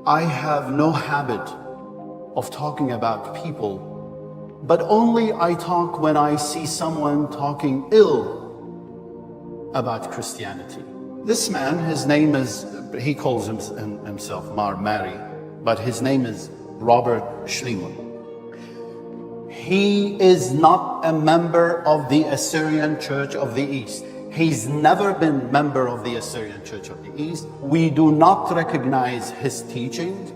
I have no habit of talking about people, but only I talk when I see someone talking ill about Christianity. This man, his name is, he calls himself Mar Mary, but his name is Robert Schliemann. He is not a member of the Assyrian Church of the East. He's never been member of the Assyrian Church of the East. We do not recognize his teachings.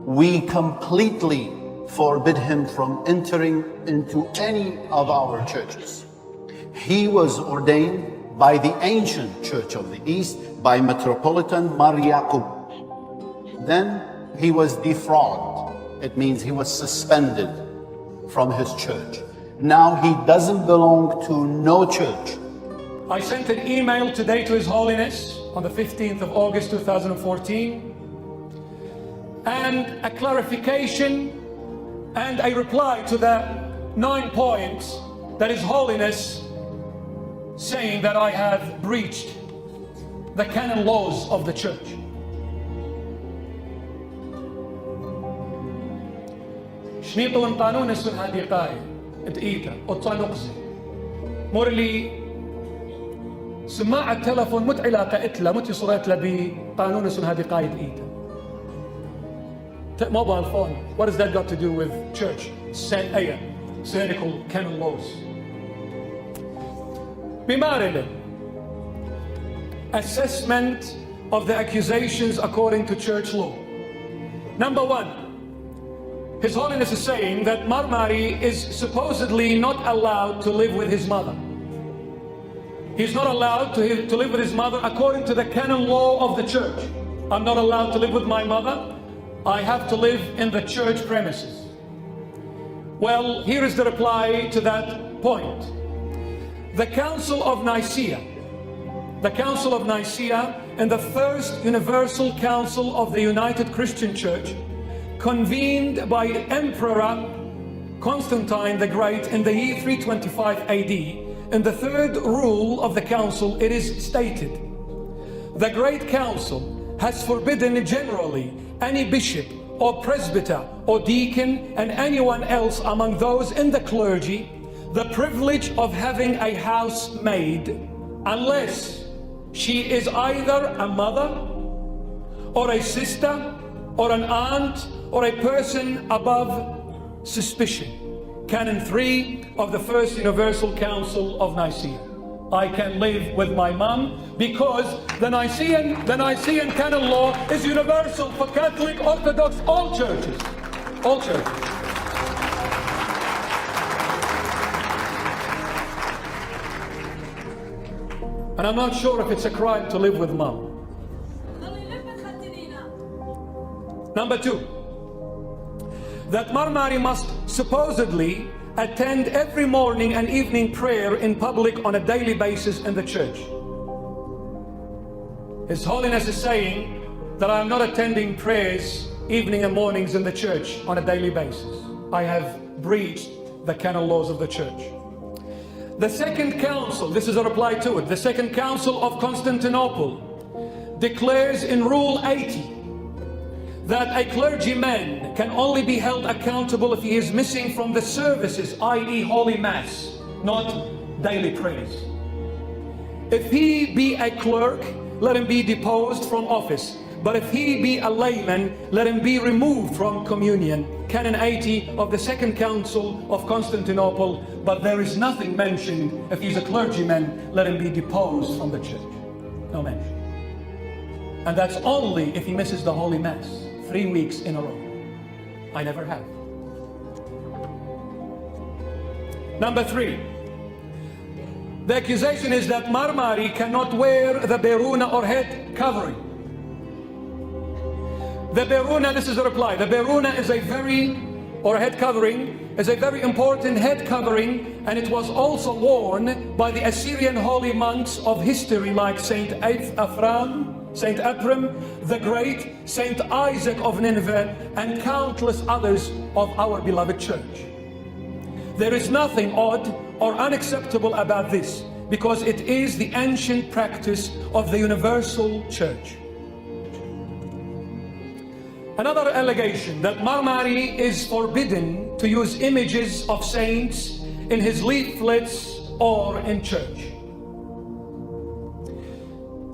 We completely forbid him from entering into any of our churches. He was ordained by the ancient Church of the East, by Metropolitan Mar Yaqub. Then he was defrauded. It means he was suspended from his church. Now he doesn't belong to no church. I sent an email today to His Holiness on the 15th of August 2014 and a clarification and a reply to the 9 points that His Holiness saying that I have breached the canon laws of the church. شنيطو قانون السنة هذه قاية تقيتها وتصنقزي مورلي سماعة التلفون مت علاقة إتلا مت يصرت له بقانون السنة هذه قاية تقيتها mobile phone, what has that got to do with church synodical canon laws? بمارلة assessment of the accusations according to church law. Number one, His Holiness is saying that Marmari is supposedly not allowed to live with his mother. He's not allowed to live with his mother according to the canon law of the church. I'm not allowed to live with my mother. I have to live in the church premises. Well, here is the reply to that point. The Council of Nicaea and the First Universal Council of the United Christian Church, convened by Emperor Constantine the Great in the year 325 AD, in the third rule of the council it is stated, the Great Council has forbidden generally any bishop or presbyter or deacon and anyone else among those in the clergy the privilege of having a housemaid unless she is either a mother or a sister or an aunt or a person above suspicion. Canon 3 of the First Universal Council of Nicaea. I can live with my mom because the Nicene canon law is universal for Catholic, Orthodox, all churches. All churches. And I'm not sure if it's a crime to live with mom. Number two, that Marmari must supposedly attend every morning and evening prayer in public on a daily basis in the church. His Holiness is saying that I'm not attending prayers evening and mornings in the church on a daily basis. I have breached the canon laws of the church. The Second Council, this is a reply to it, the Second Council of Constantinople declares in Rule 80 that a clergyman can only be held accountable if he is missing from the services, i.e. Holy Mass, not daily prayers. If he be a clerk, let him be deposed from office. But if he be a layman, let him be removed from communion. Canon 80 of the Second Council of Constantinople. But there is nothing mentioned, if he's a clergyman, let him be deposed from the church. No mention. And that's only if he misses the Holy Mass 3 weeks in a row. I never have. Number three, the accusation is that Marmari cannot wear the beruna or head covering. The beruna, this is a reply, the beruna is a head covering, is a very important head covering, and it was also worn by the Assyrian holy monks of history like Saint Ephraim, Saint Ephraim the Great, Saint Isaac of Nineveh, and countless others of our beloved church. There is nothing odd or unacceptable about this, because it is the ancient practice of the universal church. Another allegation that Marmari is forbidden to use images of saints in his leaflets or in church.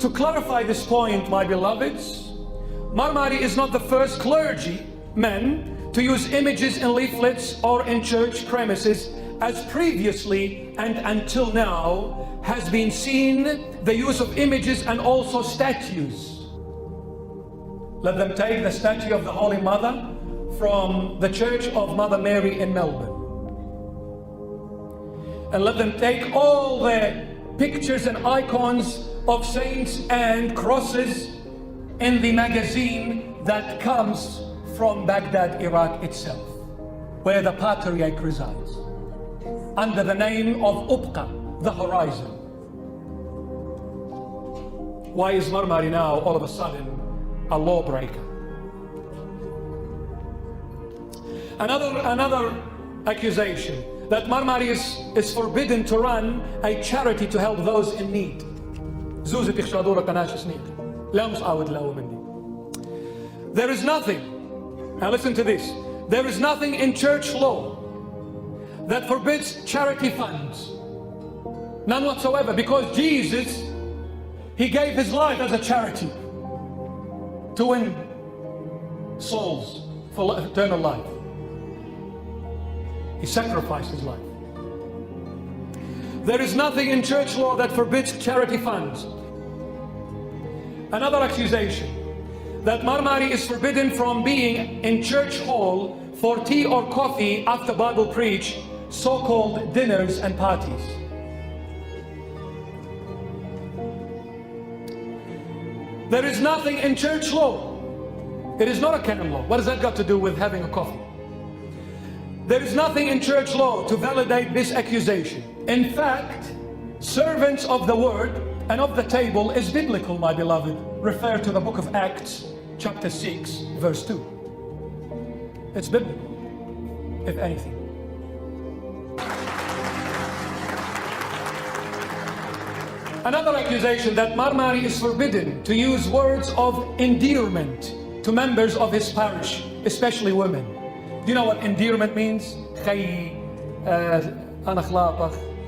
To clarify this point, my beloveds, Marmari is not the first clergyman to use images in leaflets or in church premises, as previously and until now has been seen the use of images and also statues. Let them take the statue of the Holy Mother from the Church of Mother Mary in Melbourne. And let them take all the pictures and icons of saints and crosses in the magazine that comes from Baghdad, Iraq itself, where the Patriarch resides, under the name of Ubqa, the horizon. Why is Marmari now all of a sudden a lawbreaker? Another accusation, that Marmari is forbidden to run a charity to help those in need. There is nothing, now listen to this, there is nothing in church law that forbids charity funds. None whatsoever, because Jesus, he gave his life as a charity to win souls for eternal life. He sacrificed his life. There is nothing in church law that forbids charity funds. Another accusation, that Marmari is forbidden from being in church hall for tea or coffee after Bible preach, so-called dinners and parties. There is nothing in church law. It is not a canon law. What has that got to do with having a coffee? There is nothing in church law to validate this accusation. In fact, servants of the word and of the table is biblical, my beloved. Refer to the book of Acts, chapter 6, verse 2. It's biblical, if anything. Another accusation, that Marmari is forbidden to use words of endearment to members of his parish, especially women. Do you know what endearment means?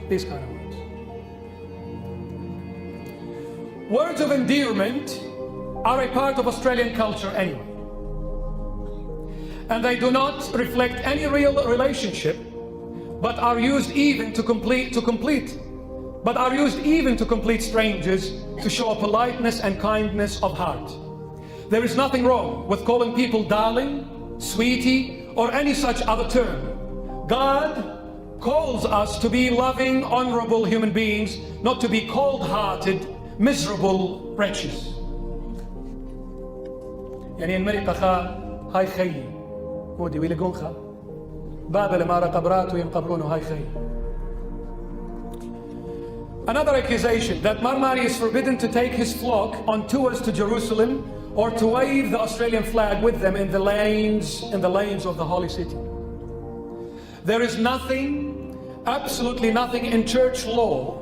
These kind of words. Words of endearment are a part of Australian culture anyway. And they do not reflect any real relationship, but are used even to complete strangers to show politeness and kindness of heart. There is nothing wrong with calling people darling, sweetie, or any such other term. God calls us to be loving, honorable human beings, not to be cold-hearted, miserable wretches. يعني الملك هاي خي ودي ويلقونخا باب لما قبرات وينقبرونه هاي خي. Another accusation, that Marmari is forbidden to take his flock on tours to Jerusalem or to wave the Australian flag with them in the lanes of the holy city. There is nothing, absolutely nothing in church law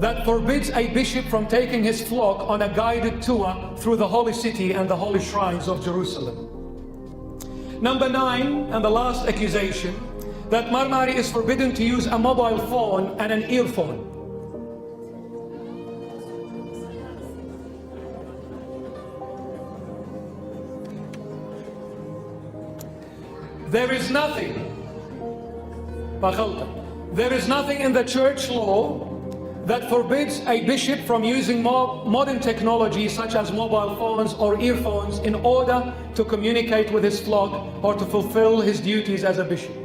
that forbids a bishop from taking his flock on a guided tour through the holy city and the holy shrines of Jerusalem. Number 9, and the last accusation, that Marmari is forbidden to use a mobile phone and an earphone. There is nothing in the church law that forbids a bishop from using modern technology such as mobile phones or earphones in order to communicate with his flock or to fulfill his duties as a bishop.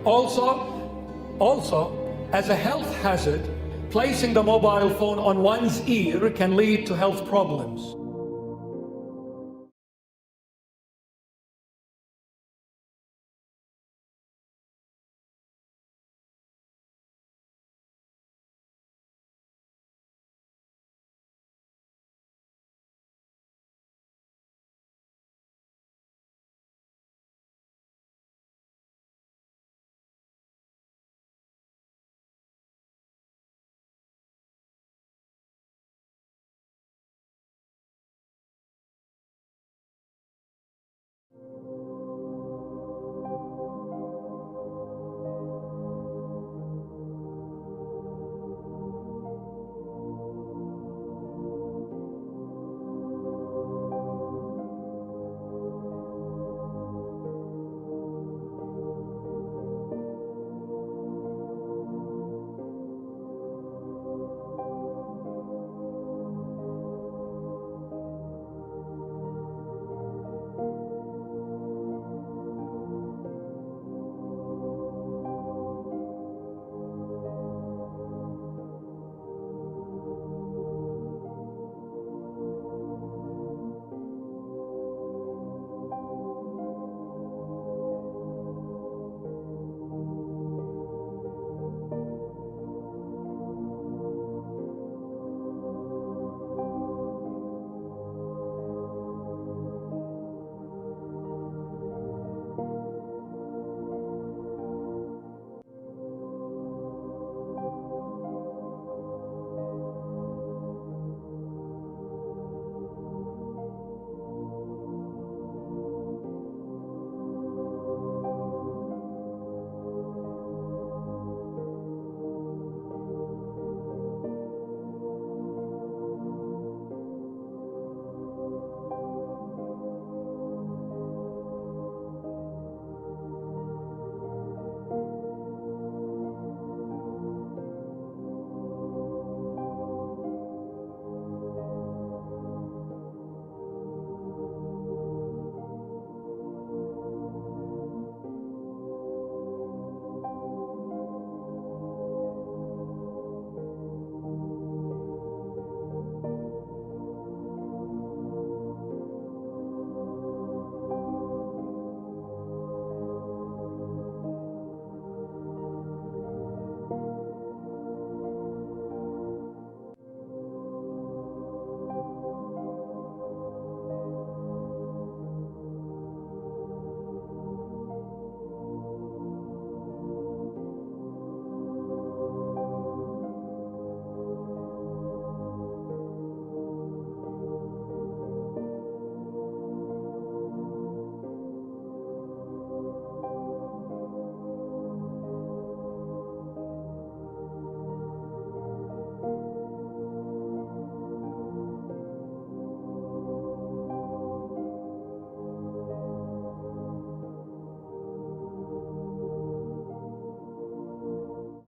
Also, as a health hazard, placing the mobile phone on one's ear can lead to health problems.